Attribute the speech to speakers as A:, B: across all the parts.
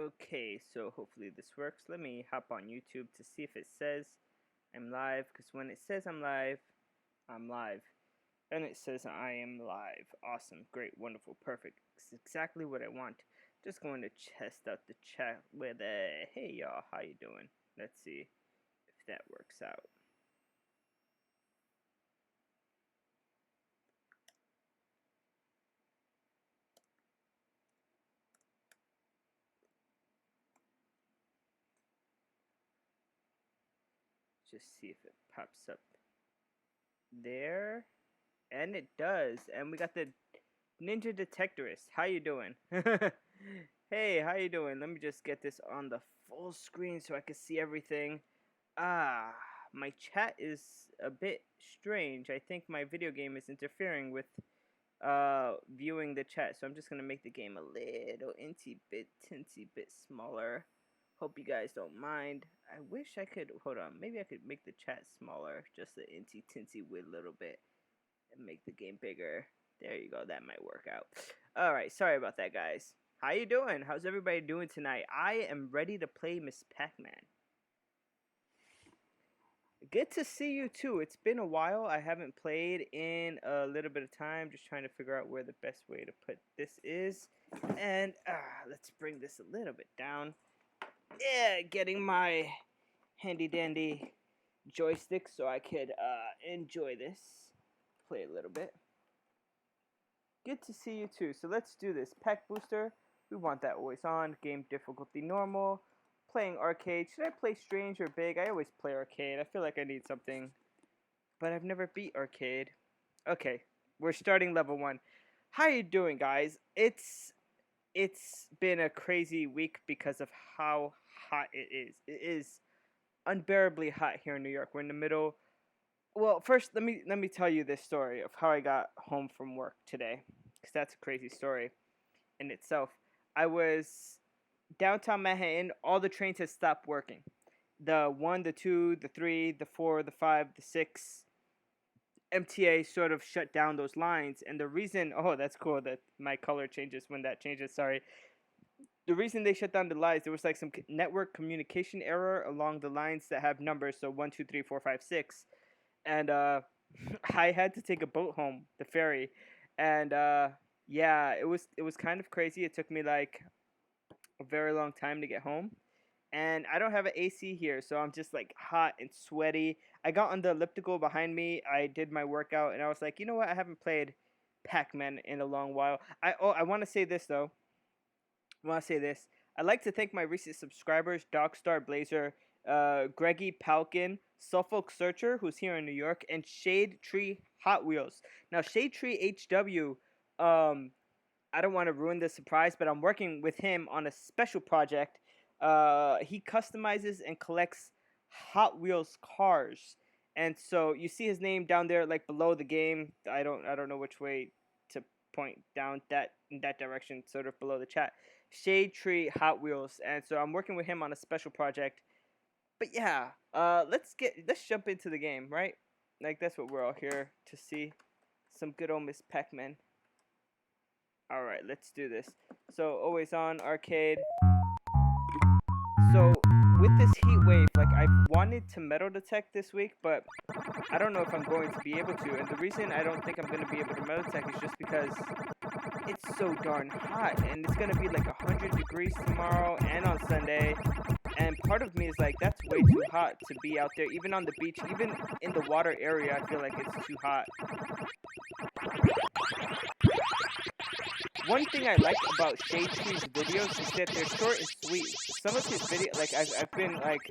A: Okay, so hopefully this works. Let me hop on YouTube to see if it says I'm live, because when it says I'm live, I'm live. And it says I am live. Awesome, great, wonderful, perfect. It's exactly what I want. Just going to test out the chat with hey y'all, how you doing? Let's see if that works out. Just see if it pops up there. And it does. And we got the Ninja Detectorist. How you doing? Hey, how you doing? Let me just get this on the full screen so I can see everything. My chat is a bit strange. I think my video game is interfering with viewing the chat. So I'm just gonna make the game a little teensy bit smaller. Hope you guys don't mind. I wish I could, hold on, maybe I could make the chat smaller, just a teensy with a little bit, and make the game bigger. There you go, that might work out. Alright, sorry about that, guys. How you doing? How's everybody doing tonight? I am ready to play Miss Pac-Man. Good to see you too. It's been a while. I haven't played in a little bit of time. Just trying to figure out where the best way to put this is. And let's bring this a little bit down. Yeah, getting my handy dandy joystick so I could enjoy this. Play a little bit. Good to see you too. So let's do this. Pack booster. We want that always on. Game difficulty normal. Playing arcade. Should I play strange or big? I always play arcade. I feel like I need something. But I've never beat arcade. Okay. We're starting level 1. How you doing, guys? It's been a crazy week because of how hot it is. It is unbearably hot here in New York. We're in the middle. Well, first let me tell you this story of how I got home from work today, because that's a crazy story in itself. I was downtown Manhattan. All the trains had stopped working. The 1, the 2, the 3, the 4, the 5, the 6. MTA sort of shut down those lines, and the reason, oh, that's cool that my color changes when that changes, sorry. The reason they shut down the lines, there was like some network communication error along the lines that have numbers, so 1, 2, 3, 4, 5, 6. And I had to take a boat home, the ferry, and yeah, it was kind of crazy. It took me like a very long time to get home, and I don't have an AC here, so I'm just like hot and sweaty. I got on the elliptical behind me. I did my workout, and I was like, you know what? I haven't played Pac-Man in a long while. I want to say this though. I'd like to thank my recent subscribers, Dogstar Blazer, Greggy Palkin, Suffolk Searcher, who's here in New York, and Shade Tree Hot Wheels. Now, Shade Tree HW, I don't want to ruin the surprise, but I'm working with him on a special project. He customizes and collects Hot Wheels cars, and so you see his name down there, like below the game. I don't know which way to point down in that direction, sort of below the chat. Shade Tree Hot Wheels, and so I'm working with him on a special project. But yeah, let's jump into the game, right? Like that's what we're all here to see, some good old Miss Pac-Man. All right, let's do this. So always on arcade. So with this heat wave, like I wanted to metal detect this week, but I don't know if I'm going to be able to. And the reason I don't think I'm going to be able to metal detect is just because it's so darn hot, and it's going to be like 100 degrees tomorrow and on Sunday. And part of me is like, that's way too hot to be out there, even on the beach, even in the water area. I feel like it's too hot. One thing I like about Shade Tree's videos is that they're short and sweet. Some of his videos, like I've been like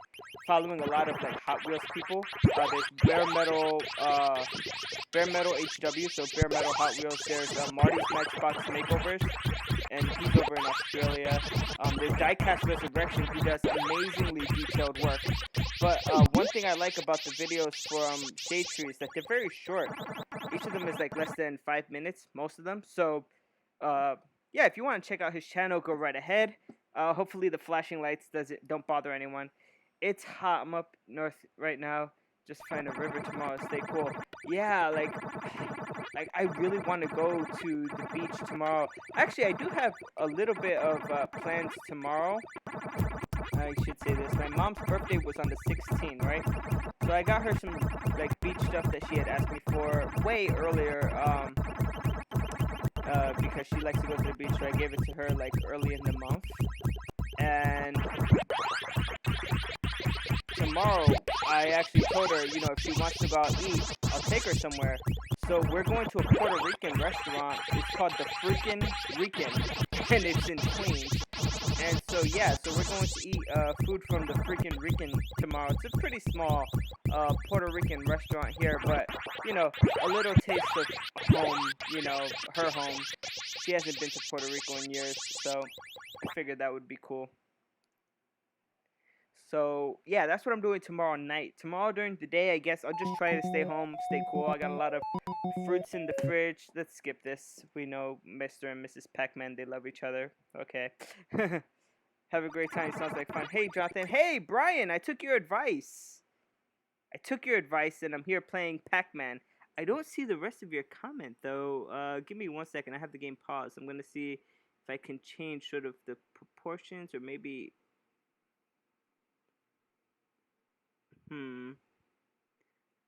A: following a lot of like Hot Wheels people. There's Bare Metal HW, so Bare Metal Hot Wheels. There's Marty's Matchbox Makeovers, and he's over in Australia. There's Diecast Resurrection, who does amazingly detailed work. But one thing I like about the videos from Shade Tree is that they're very short. Each of them is like less than 5 minutes, most of them. So yeah, if you want to check out his channel, go right ahead. Hopefully the flashing lights don't bother anyone. It's hot. I'm up north right now. Just find a river tomorrow. Stay cool. Yeah, like Like, I really want to go to the beach tomorrow. Actually, I do have a little bit of plans tomorrow. I should say this. My mom's birthday was on the 16th, right? So I got her some, like, beach stuff that she had asked me for way earlier, because she likes to go to the beach, so I gave it to her, like, early in the month. And tomorrow, I actually told her, you know, if she wants to go out and eat, I'll take her somewhere. So we're going to a Puerto Rican restaurant. It's called the Freakin' Rican, and it's in Queens. And so, yeah, so we're going to eat food from the Freakin' Rican tomorrow. It's a pretty small Puerto Rican restaurant here, but, you know, a little taste of home, you know, her home. She hasn't been to Puerto Rico in years, so I figured that would be cool. So, yeah, that's what I'm doing tomorrow night. Tomorrow during the day, I guess I'll just try to stay home, stay cool. I got a lot of fruits in the fridge. Let's skip this. We know Mr. and Mrs. Pac-Man, they love each other. Okay. Have a great time. Sounds like fun. Hey, Jonathan. Hey, Brian, I took your advice. I took your advice, and I'm here playing Pac-Man. I don't see the rest of your comment, though. Give me 1 second. I have the game paused. I'm going to see if I can change sort of the proportions, or maybe...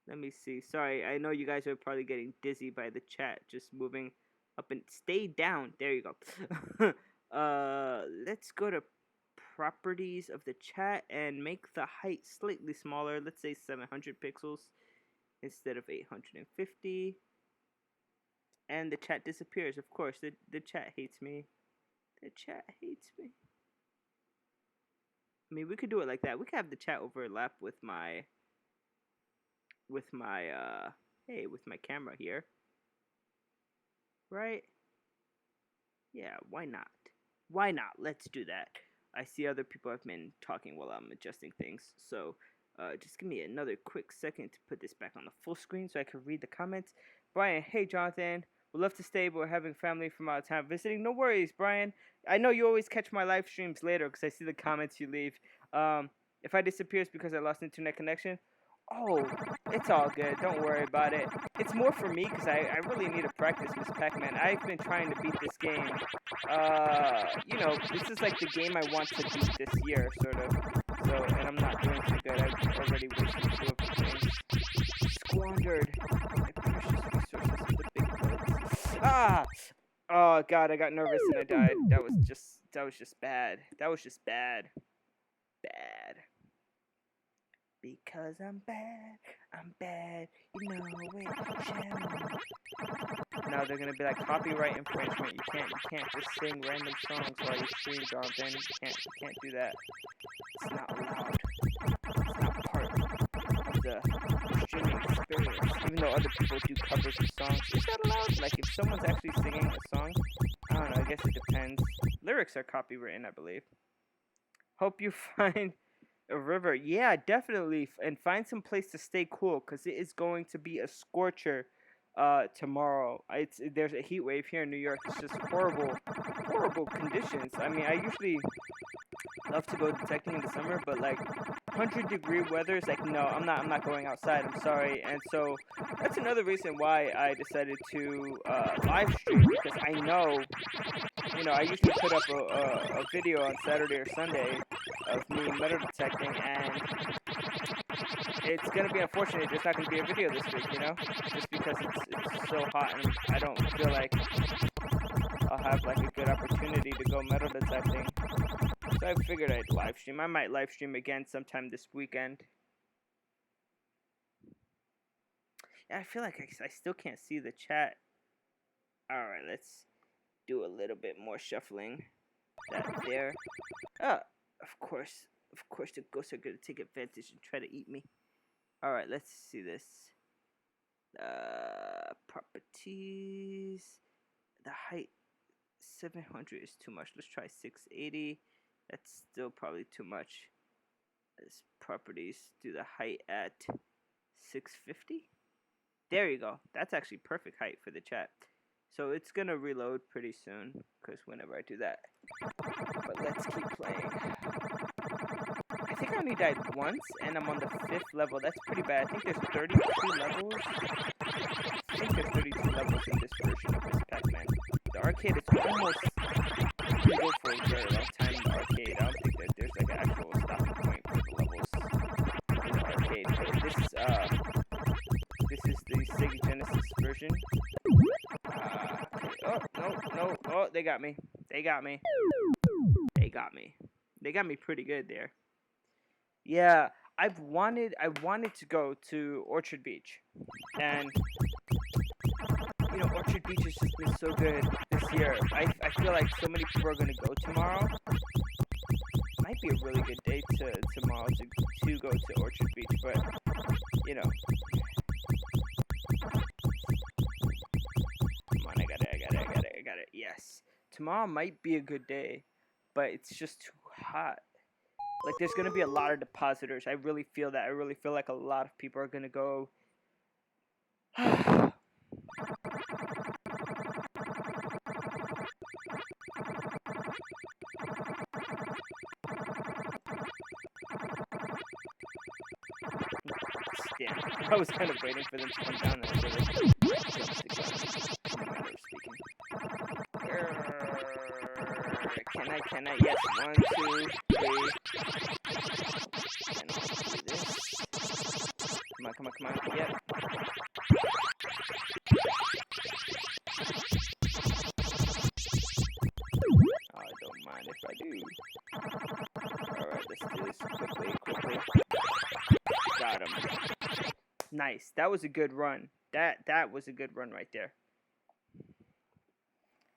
A: Let me see. Sorry, I know you guys are probably getting dizzy by the chat. Just moving up and stay down. There you go. Let's go to properties of the chat and make the height slightly smaller. Let's say 700 pixels instead of 850. And the chat disappears. Of course, the chat hates me. The chat hates me. I mean, we could do it like that. We could have the chat overlap with my camera here. Right? Yeah, why not? Why not? Let's do that. I see other people have been talking while I'm adjusting things. So, just give me another quick second to put this back on the full screen so I can read the comments. Brian, hey Jonathan. Would love to stay, but we're having family from out of town visiting. No worries, Brian. I know you always catch my live streams later because I see the comments you leave. If I disappear, it's because I lost internet connection. Oh, it's all good. Don't worry about it. It's more for me because I really need to practice Miss Pac-Man. I've been trying to beat this game. You know, this is like the game I want to beat this year, sort of. So, and I'm not doing too good. I've already wasted 2 of the things. Squandered my precious resources in the big place. Ah! Oh God, I got nervous and I died. That was just bad. That was just bad. Bad. Because I'm bad, you know it, channel. Now they're gonna be like copyright infringement. You can't just sing random songs while you stream, Jonathan. You can't do that. It's not allowed. It's not part of the streaming experience. Even though other people do covers of songs, is that allowed? Like if someone's actually singing a song, I don't know. I guess it depends. Lyrics are copywritten, I believe. Hope you find a river. Yeah, definitely. And find some place to stay cool because it is going to be a scorcher tomorrow. There's a heat wave here in New York. It's just horrible conditions. I mean, I usually love to go detecting in the summer, but like 100-degree weather is like, no, I'm not going outside. I'm sorry. And so that's another reason why I decided to live stream, because I know, you know, I usually put up a video on Saturday or Sunday of me metal detecting, and it's gonna be unfortunate there's not gonna be a video this week, you know, just because it's so hot and I don't feel like I'll have like a good opportunity to go metal detecting. So I figured I'd live stream. I might live stream again sometime this weekend. Yeah, I feel like I still can't see the chat. Alright, let's do a little bit more shuffling. That there. Oh, of course the ghosts are gonna take advantage and try to eat me. Alright, let's see this. Properties. The height 700 is too much. Let's try 680. That's still probably too much. This properties, do the height at 650. There you go. That's actually perfect height for the chat. So it's gonna reload pretty soon, because whenever I do that. But let's keep playing. I think I only died once, and I'm on the 5th level. That's pretty bad. I think there's 32 levels. I think there's 32 levels in this version of this Pac-Man. The arcade is almost... You go for a very long time in the arcade. I don't think that there's like an actual stopping point for the levels in the arcade. But this is the Sega Genesis version. Oh, no. Oh, they got me. They got me. They got me. They got me pretty good there. Yeah, I wanted to go to Orchard Beach. And you know, Orchard Beach has just been so good this year. I feel like so many people are gonna go tomorrow. Might be a really good day tomorrow to go to Orchard Beach, but you know. Come on, I got it. Yes. Tomorrow might be a good day, but it's just too hot. Like, there's gonna be a lot of depositors. I really feel that. I really feel like a lot of people are gonna go. Damn, I was kind of waiting for them to come down and I really jumped the gun. Can I? Yes, 1, 2, 3. And I'll do this. Come on. Yep. I don't mind if I do. Alright, let's do this quickly. Got him. Nice. That was a good run. That was a good run right there.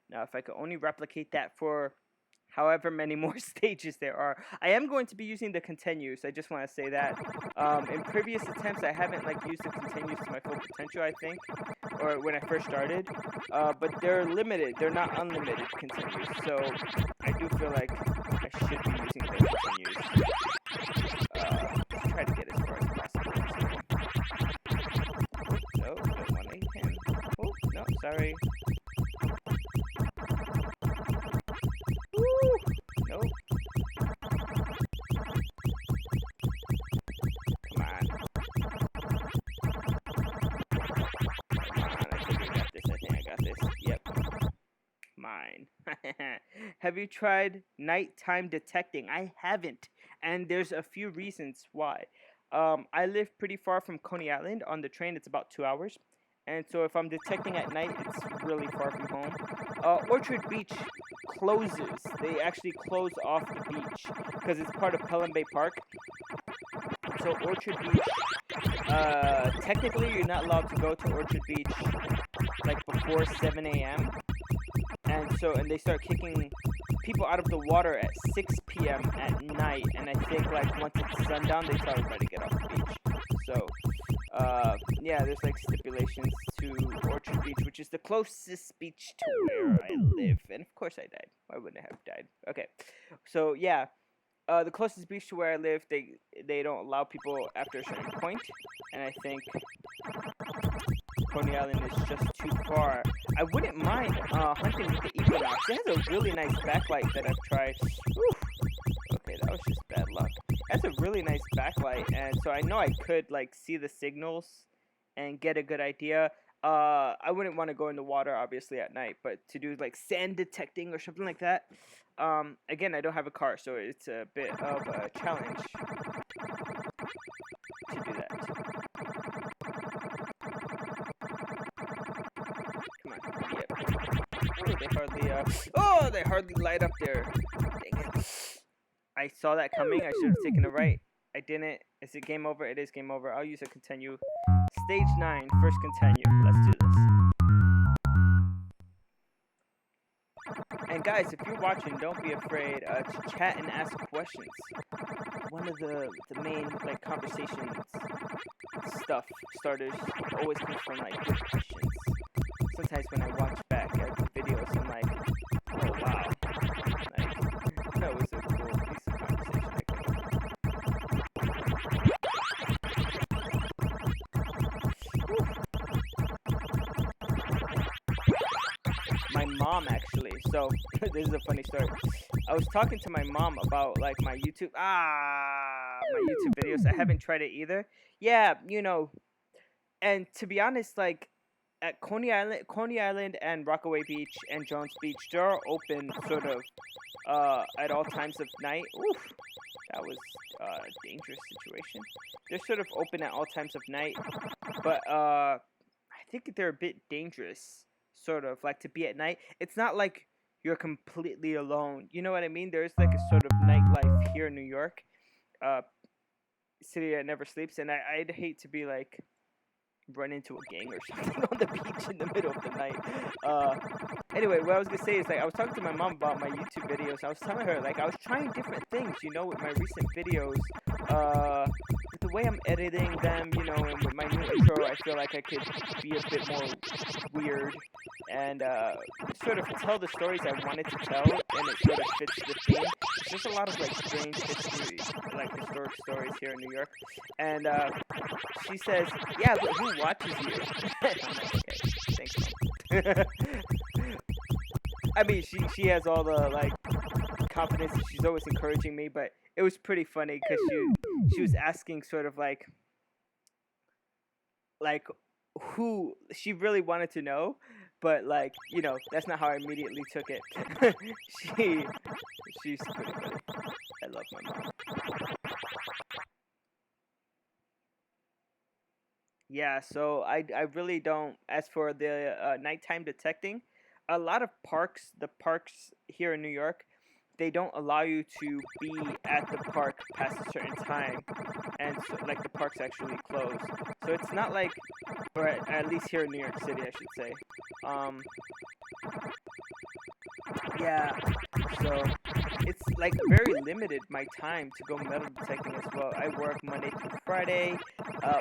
A: Now, if I could only replicate that for however many more stages there are. I am going to be using the continues. I just want to say that. In previous attempts, I haven't used the continues to my full potential, I think, or when I first started. But they're limited. They're not unlimited continues. So I do feel like I should be using the continues. Try to get as far as possible. No, don't want to hit him. Oh, no, sorry. Have you tried nighttime detecting? I haven't, and there's a few reasons why. I live pretty far from Coney Island. On the train, it's about 2 hours, and so if I'm detecting at night, it's really far from home. Orchard Beach closes. They actually close off the beach because it's part of Pelham Bay Park. So Orchard Beach, technically you're not allowed to go to Orchard Beach before 7 a.m. And they start kicking people out of the water at 6 p.m. at night. And I think once it's sundown, they tell everybody to get off the beach. So, yeah, there's stipulations to Orchard Beach, which is the closest beach to where I live. And of course I died. Why wouldn't I have died? Okay. So, yeah. The closest beach to where I live, they don't allow people after a certain point. And I think Coney Island is just too far. I wouldn't mind hunting with the Equinox. It has a really nice backlight that I've tried. Oof. Okay, that was just bad luck. It has a really nice backlight, and so I know I could see the signals and get a good idea. I wouldn't want to go in the water obviously at night, but to do sand detecting or something like that. Again, I don't have a car, so it's a bit of a challenge to do that. Come on, yep. Oh, they hardly light up there. Dang it. I saw that coming. I should have taken a right. I didn't. Is it game over? It is game over. I'll use a continue. Stage 9, first continue. Let's do this. And guys, if you're watching, don't be afraid to chat and ask questions. One of the main conversations stuff starters always comes from good questions. Sometimes when I watch back at the videos, I'm like, oh wow, that was a cool piece of conversation. My mom mom actually. So this is a funny story. I was talking to my mom about like my YouTube videos. I haven't tried it either. Yeah, you know, and to be honest, like at Coney Island and Rockaway Beach and Jones Beach, they're open sort of at all times of night. Oof, that was a dangerous situation. They're sort of open at all times of night, but I think they're a bit dangerous, sort of like to be at night. It's not like you're completely alone. You know what I mean? There's like a sort of nightlife here in New York, city that never sleeps, and I'd hate to be like run into a gang or something on the beach in the middle of the night. Anyway, what I was gonna say is like I was talking to my mom about my YouTube videos. I was telling her like I was trying different things, you know, with my recent videos. With the way I'm editing them, you know, and with my new intro, I feel like I could be a bit more weird and sort of tell the stories I wanted to tell, and it sort of fits the theme. There's just a lot of like strange history, like historic stories here in New York, and she says, "Yeah, but who watches you?" I'm like, "Okay, thanks, Mom." I mean, she has all the like confidence, and she's always encouraging me, but it was pretty funny because she was asking sort of like who she really wanted to know, but like, you know, that's not how I immediately took it. She's pretty funny. I love my mom. Yeah, so I really don't. As for the nighttime detecting, a lot of the parks here in New York, they don't allow you to be at the park past a certain time, and so, like the parks actually close. So it's not like, or at least here in New York City, I should say. Um, yeah, so it's like very limited my time to go metal detecting as well. I work Monday through Friday.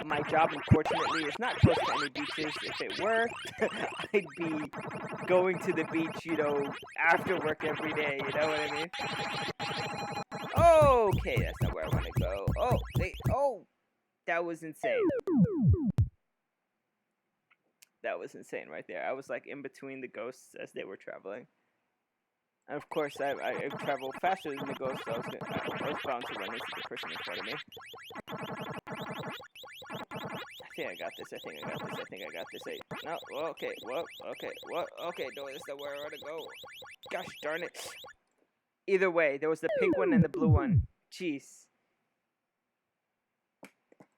A: My job, unfortunately, is not close to any beaches. If it were, I'd be going to the beach, you know, after work every day. You know what I mean? Okay, that's not where I want to go. Oh, wait. Oh, that was insane. That was insane right there. I was like in between the ghosts as they were traveling. And of course, I travel faster than the ghost, so I was bound to run into the person in front of me. I think I got this. I think I got this. I think I got this. Hey, no. Okay. Whoa. Okay. Whoa. Okay. No, that's not where I want to go. Gosh darn it. Either way, there was the pink one and the blue one. Jeez.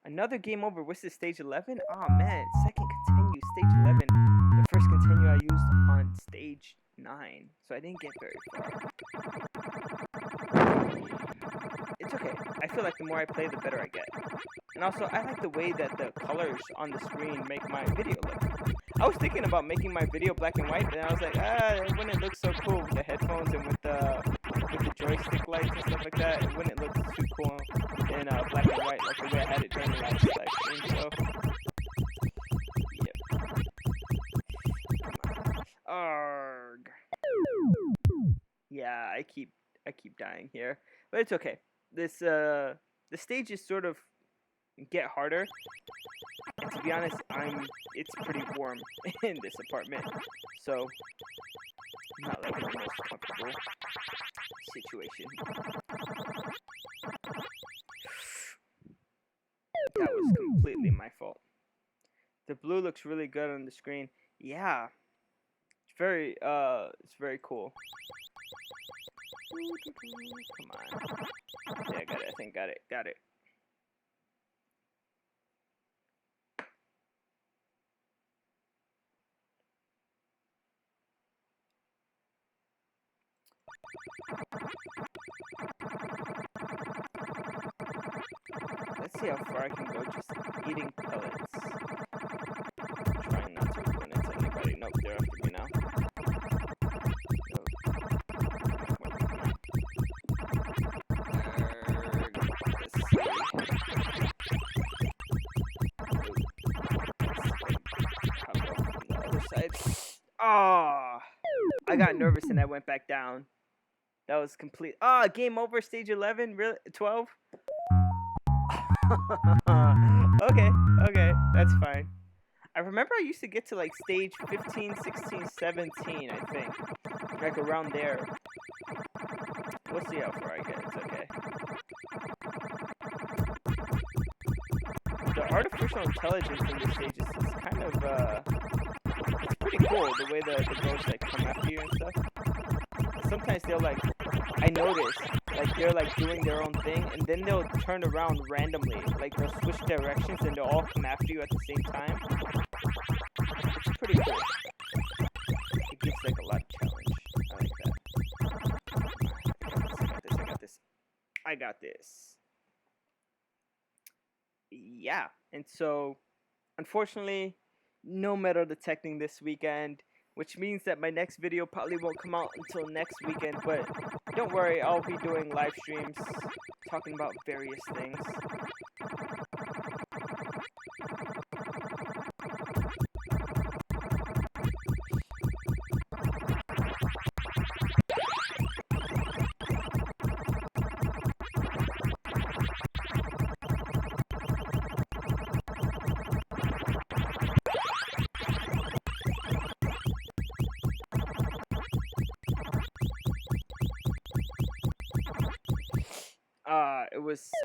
A: Another game over. What's this, stage 11? Oh man, second continue, stage 11. The first continue I used on stage 9, so I didn't get very far. It's okay. I feel like the more I play, the better I get. And also, I like the way that the colors on the screen make my video look. I was thinking about making my video black and white, and I was like, it wouldn't look so cool with the headphones and with the joystick lights and stuff like that. It wouldn't look too cool in black and white like the way I had it during the last live stream. So, yep. Arg. Yeah, I keep dying here, but it's okay. This the stages sort of get harder, and to be honest, it's pretty warm in this apartment, so not like in the most comfortable situation. That was completely my fault. The blue looks really good on the screen. Yeah, it's very cool. Come on. Yeah, I got it. I think got it. Let's see how far I can go just eating pellets. Trying not to run into anybody. Nope, they're after me now. Oh, I got nervous and I went back down. That was complete. Ah, game over. Stage 11. Really? 12. Okay, that's fine. I remember I used to get to like stage 15, 16, 17, I think. Like around there. We'll see how far I get. It's okay. The artificial intelligence in this stage is kind of, it's pretty cool, the way the ghosts like come after you and stuff. Sometimes they'll like, I notice, like they're like doing their own thing, and then they'll turn around randomly, like they'll switch directions and they'll all come after you at the same time. It's pretty cool. It gives like a lot of challenge. I like that. I got this. I got this. Yeah, and so unfortunately, no metal detecting this weekend, which means that my next video probably won't come out until next weekend, but don't worry, I'll be doing live streams talking about various things.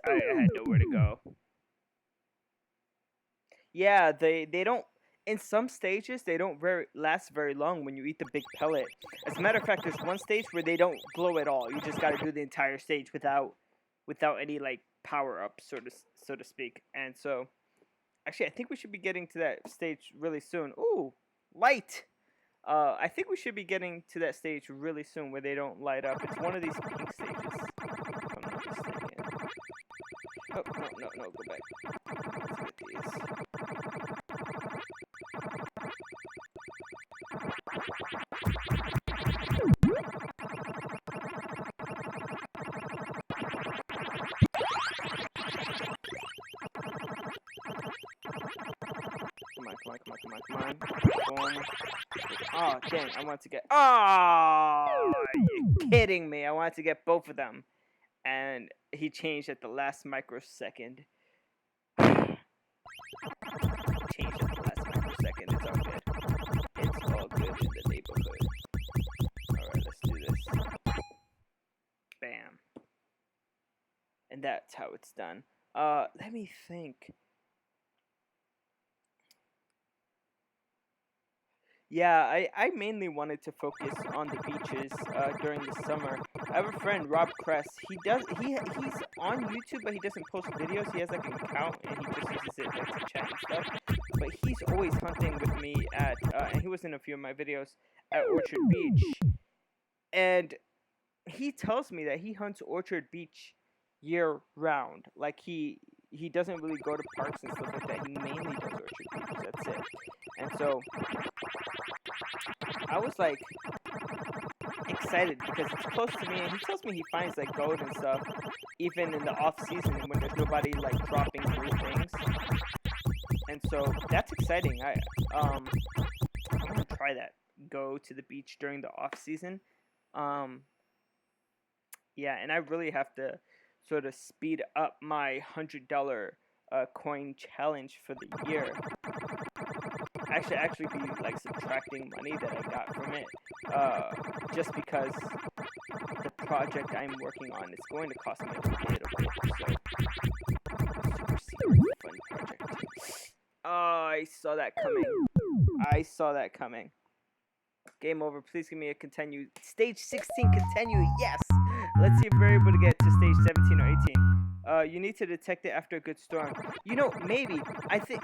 A: I had nowhere to go. Yeah, they don't, in some stages they don't last very long when you eat the big pellet. As a matter of fact, there's one stage where they don't glow at all. You just got to do the entire stage without any like power up, so to speak. And so actually I think we should be getting to that stage really soon. Ooh, light. I think we should be getting to that stage really soon where they don't light up. It's one of these pink stages, if I'm not mistaken. Oh, no, go back. Let's get these. Come on. Boom. Oh, dang, I want to get... Oh, you're kidding me. I wanted to get both of them. And he changed at the last microsecond. Changed at the last microsecond. It's all good. It's all good in the neighborhood. Alright, let's do this. Bam. And that's how it's done. Let me think. Yeah, I mainly wanted to focus on the beaches during the summer. I have a friend, Rob Kress. He's on YouTube, but he doesn't post videos. He has like an account, and he just uses it like to chat and stuff. But he's always hunting with me at, and he was in a few of my videos, at Orchard Beach. And he tells me that he hunts Orchard Beach year round. Like he doesn't really go to parks and stuff like that. He mainly does Orchard Beach. That's it. And so I was like excited because it's close to me, and he tells me he finds like gold and stuff even in the off season when there's nobody like dropping new things. And so that's exciting. I want to try that. Go to the beach during the off season. Yeah, and I really have to sort of speed up my $100 coin challenge for the year. I should actually be like subtracting money that I got from it, just because the project I'm working on is going to cost me a little bit. So, super secret fun project. Oh, I saw that coming. Game over. Please give me a continue. Stage 16 continue. Yes. Let's see if we're able to get to stage 17 or 18. You need to detect it after a good storm. You know, maybe. I think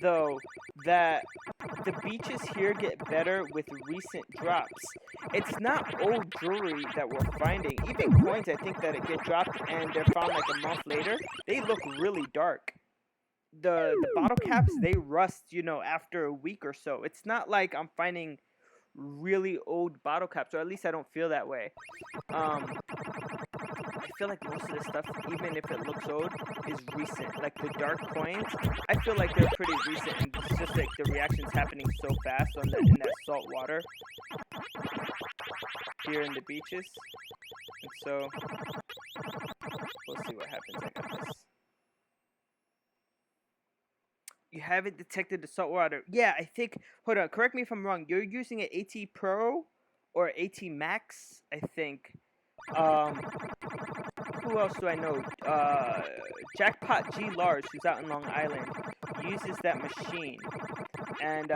A: though that the beaches here get better with recent drops. It's not old jewelry that we're finding. Even coins, I think that it get dropped and they're found like a month later. They look really dark. The bottle caps, they rust, you know, after a week or so. It's not like I'm finding really old bottle caps, or at least I don't feel that way. I feel like most of the stuff, even if it looks old, is recent. Like the dark coins, I feel like they're pretty recent, and it's just like the reaction's happening so fast in that salt water here in the beaches. And so we'll see what happens. I got this. You haven't detected the saltwater. Yeah, I think. Hold on, correct me if I'm wrong. You're using an AT Pro or AT Max, I think. Um, who else do I know? Jackpot G Lars, who's out in Long Island, uses that machine, and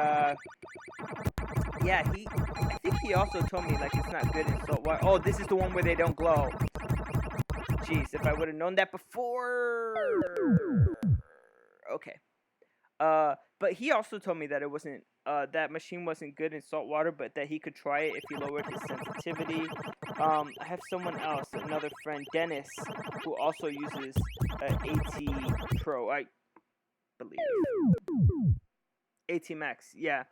A: yeah, I think he also told me like it's not good in saltwater. Oh, this is the one where they don't glow. Jeez, if I would have known that before. Okay. But he also told me that it wasn't that machine wasn't good in saltwater, but that he could try it if he lowered his sensitivity. I have someone else, another friend, Dennis, who also uses AT Pro, I believe. AT Max, yeah.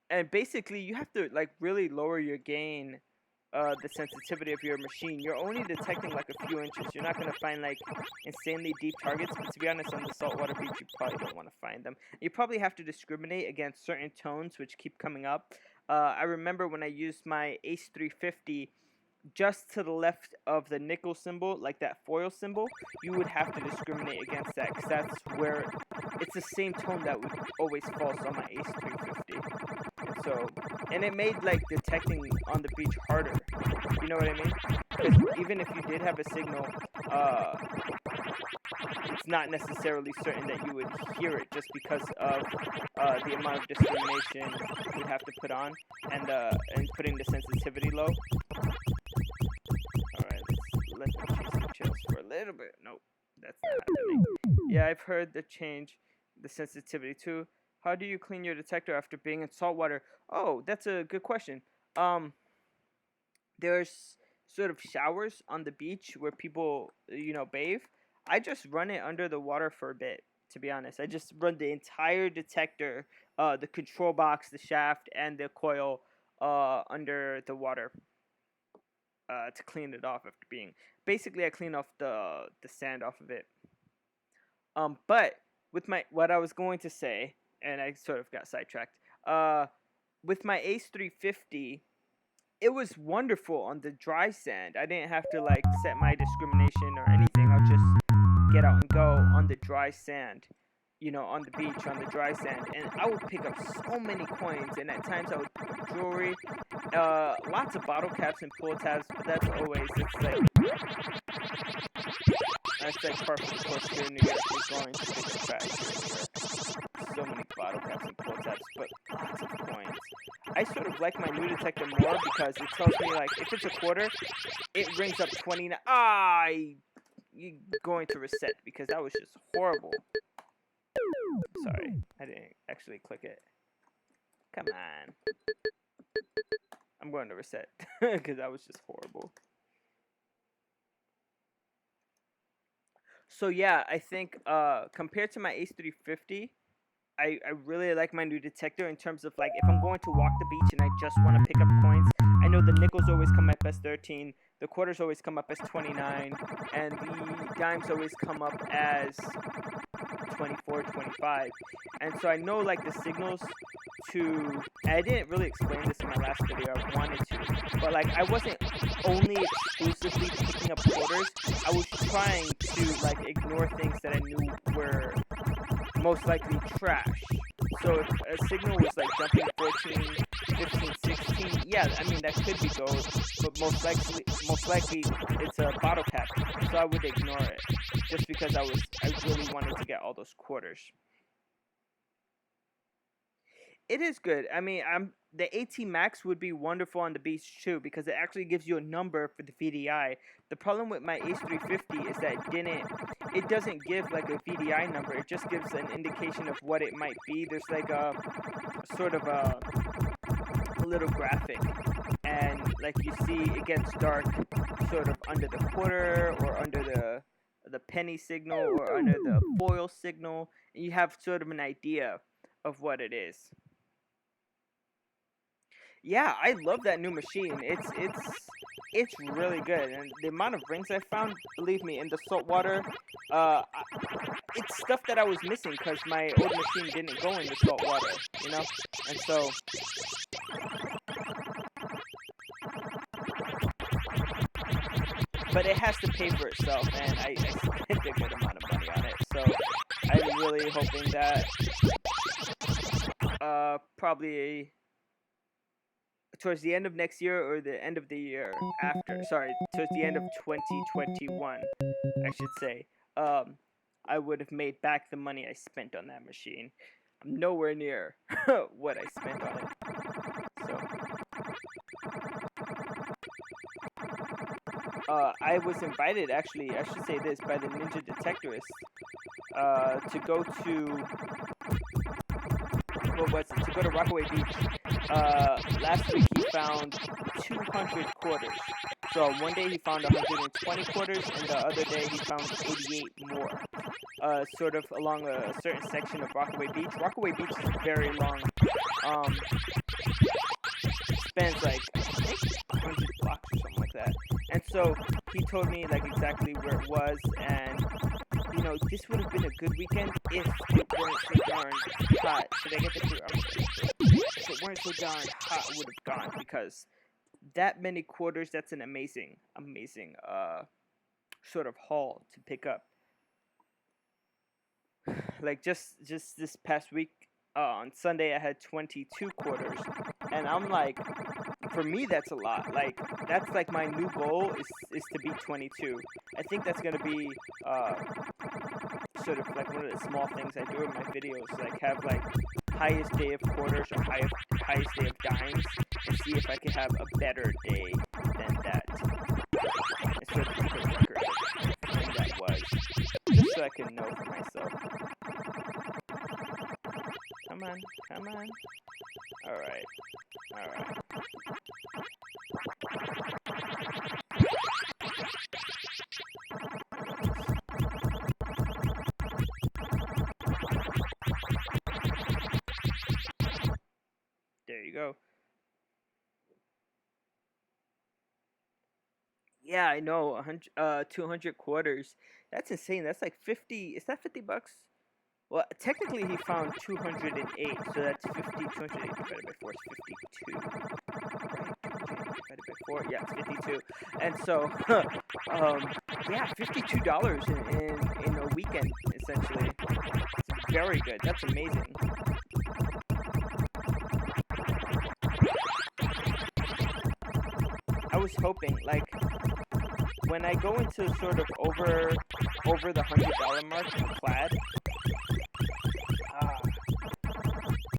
A: And basically you have to like really lower your gain, the sensitivity of your machine. You're only detecting like a few inches. You're not gonna find like insanely deep targets, but to be honest, on the saltwater beach, you probably don't want to find them. You probably have to discriminate against certain tones which keep coming up. I remember when I used my Ace 350, just to the left of the nickel symbol, like that foil symbol, you would have to discriminate against that, because that's where it's the same tone that would always false on my Ace 350. And so, and it made like detecting on the beach harder. You know what I mean? Because even if you did have a signal, it's not necessarily certain that you would hear it, just because of the amount of discrimination you would have to put on, and putting the sensitivity low. Alright, let's let them chase the chills for a little bit. Nope, that's not happening. Yeah, I've heard the change the sensitivity too. How do you clean your detector after being in salt water? Oh, that's a good question. There's sort of showers on the beach where people, bathe. I just run it under the water for a bit, to be honest. I just run the entire detector, the control box, the shaft, and the coil under the water to clean it off after being. Basically, I clean off the sand off of it. But with what I was going to say, and I sort of got sidetracked. With my Ace 350, it was wonderful on the dry sand. I didn't have to like set my discrimination or anything. I'll just get out and go on the dry sand, on the beach, on the dry sand. And I would pick up so many coins, and at times I would pick up jewelry, lots of bottle caps and pull tabs, but that's like part of the course here in New York. We're going to pick up trash. So many bottle caps and pull tabs, but lots of coins. I sort of like my new detector more because it tells me, like, if it's a quarter, it rings up 29. You're going to reset because that was just horrible. Sorry, I didn't actually click it. Come on. I'm going to reset because that was just horrible. So yeah, I think compared to my Ace 350, I really like my new detector in terms of like if I'm going to walk the beach and I just want to pick up coins. I know the nickels always come up as 13, the quarters always come up as 29, and the dimes always come up as 24, 25. And so I know like the signals to, and I didn't really explain this in my last video, I wanted to, but like I wasn't only exclusively picking up quarters, I was trying to like ignore things that I knew were most likely trash. So if a signal was like jumping 14, 15, 16, yeah, I mean that could be gold, but most likely it's a bottle cap, so I would ignore it just because I really wanted to get all those quarters. It is good. I mean, the AT Max would be wonderful on the beach too because it actually gives you a number for the VDI. The problem with my Ace 350 is that it doesn't give like a VDI number. It just gives an indication of what it might be. There's like a sort of a little graphic, and like you see it gets dark sort of under the quarter or under the penny signal or under the foil signal, and you have sort of an idea of what it is. Yeah, I love that new machine. It's really good, and the amount of rings I found, believe me, in the saltwater, it's stuff that I was missing because my old machine didn't go in the saltwater, and so. But it has to pay for itself, and I spent a good amount of money on it, so I'm really hoping that probably towards the end of next year or the end of the year after. Sorry, towards the end of 2021, I should say. Um, I would have made back the money I spent on that machine. I'm nowhere near what I spent on it. So, I was invited, actually, I should say this, by the Ninja Detectorist to go to, what was it? To go to Rockaway Beach. Last week he found 200 quarters. So one day he found 120 quarters, and the other day he found 88 more. Sort of along a certain section of Rockaway Beach. Rockaway Beach is very long. Spans like, I think, 100 blocks or something like that. And so he told me like exactly where it was, and you know, this would have been a good weekend if it weren't so darn hot. Should I get the clue? If it weren't so darn hot, I would have gone, because that many quarters, that's an amazing sort of haul to pick up. Like just this past week, on Sunday I had 22 quarters, and I'm like, for me that's a lot. Like that's like my new goal is to beat 22. I think that's gonna be sort of like one of the small things I do in my videos, like have like highest day of quarters or highest day of dimes, and see if I can have a better day than that. And sort of keep a record of when that was, just so I can know for myself. Come on, come on. Alright, alright. There you go. Yeah, I know. 200 quarters. That's insane. That's like 50. Is that 50 bucks? Well, technically he found 208, so that's 50. 208 divided by 4 is 52. Right? 208 divided by 4, yeah, it's 52. And so, yeah, $52 in a weekend, essentially. It's very good. That's amazing. I was hoping, like, when I go into sort of over the $100 mark in Plaid,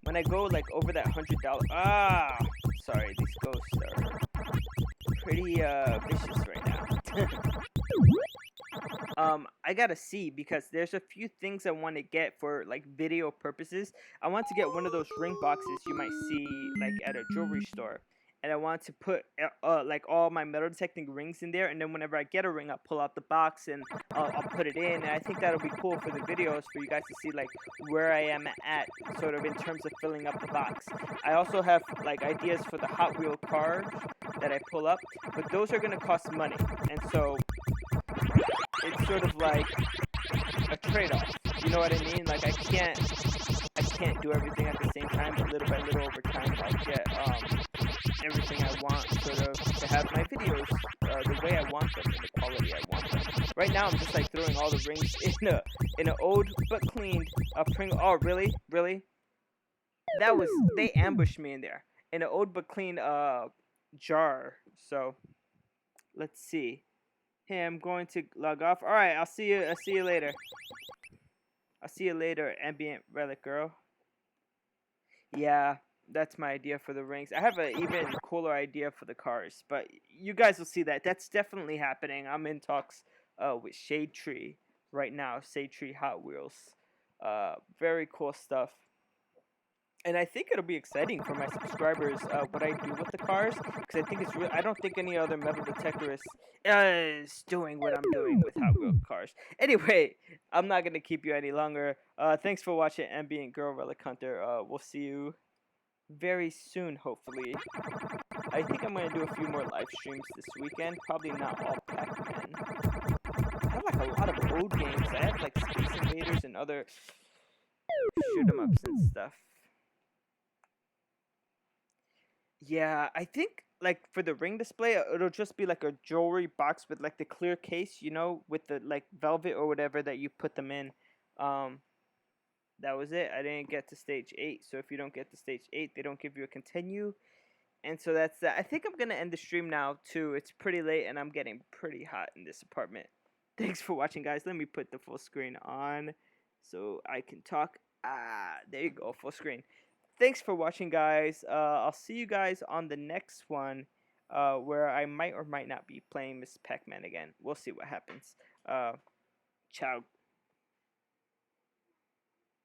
A: when I go like over that $100, sorry, these ghosts are pretty vicious right now. I gotta see, because there's a few things I want to get for like video purposes. I want to get one of those ring boxes you might see like at a jewelry store. And I want to put like all my metal detecting rings in there, and then whenever I get a ring, I'll pull out the box and I'll put it in. And I think that'll be cool for the videos, for you guys to see like where I am at, sort of in terms of filling up the box. I also have like ideas for the Hot Wheel cars that I pull up, but those are gonna cost money, and so it's sort of like a trade-off. You know what I mean? Like I can't do everything at the same time, but little by little over time, I'll get everything I want, sort of, to have my videos the way I want them, and the quality I want them. Right now, I'm just like throwing all the rings in a old but cleaned Pringle. Oh, really? That was, they ambushed me in there in an old but clean jar. So let's see. Hey, I'm going to log off. All right, I'll see you later. I'll see you later, Ambient Relic Girl. Yeah, that's my idea for the rings. I have an even cooler idea for the cars, but you guys will see that. That's definitely happening. I'm in talks with Shade Tree right now. Shade Tree Hot Wheels. Very cool stuff. And I think it'll be exciting for my subscribers what I do with the cars, because I think it's real. I don't think any other metal detectorist is doing what I'm doing with Hot Wheel cars. Anyway, I'm not gonna keep you any longer. Thanks for watching Ambient Girl Relic Hunter. We'll see you very soon, hopefully. I think I'm gonna do a few more live streams this weekend. Probably not all Pac-Man. I have like a lot of old games. I have like Space Invaders and other shoot 'em ups and stuff. Yeah, I think like for the ring display, it'll just be like a jewelry box with like the clear case, you know, with the like velvet or whatever that you put them in. that was it. I didn't get to stage 8. So if you don't get to stage 8, they don't give you a continue. And so that's that. I think I'm going to end the stream now, too. It's pretty late, and I'm getting pretty hot in this apartment. Thanks for watching, guys. Let me put the full screen on so I can talk. There you go, full screen. Thanks for watching, guys. I'll see you guys on the next one, where I might or might not be playing Miss Pac-Man again. We'll see what happens. Ciao.